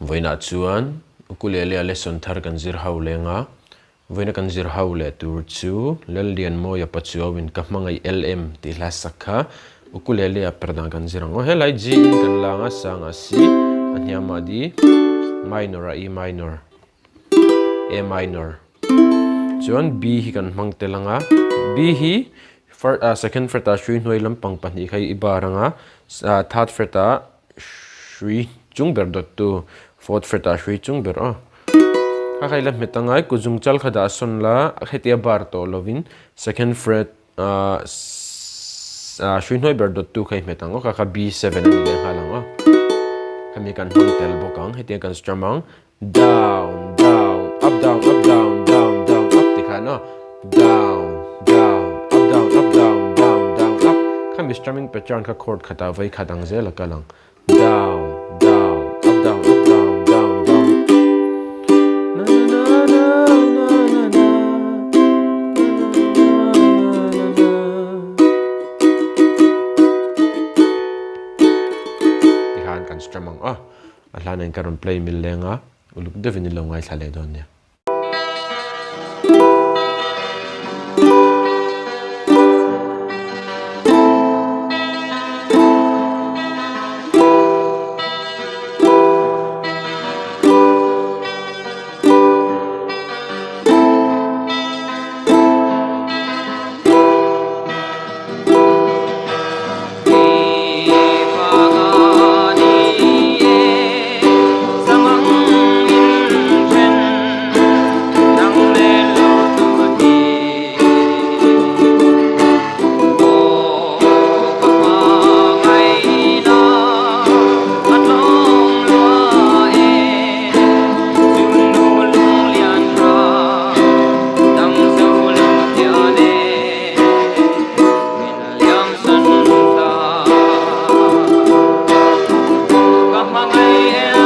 Voina chuan ukulele a lesson thar kan zir hau lenga voina kan zir hau le tur chu Lallianmawia Pachuau in ka hmangaih LM ti hla sakha ukulele a Perhdan kan zirang helai G in kan langa sanga C anyama di minor a E minor A minor chuan B hi kan hmang telanga B hi second fret a shri hnoi lampang pahnih khai ibaranga third fret a shri chungber dot tu fourth fret a shri chungber khai lam metangai kuzung chal khada son la hetia bar to lovin second fret shri hnoi ber dot tu khai metango kha B7 ani le halang kami kan hung tel bokang hetia kan stramang down down up down up down down down up tikhano down down up down up down down down up kami strumming pattern ka chord khata vai khadang zel kalang down down up down up down down down na na na na na na tihan kan strummang alhan en karon play mil lenga uluk devin lo ngai thale don ya hmangaih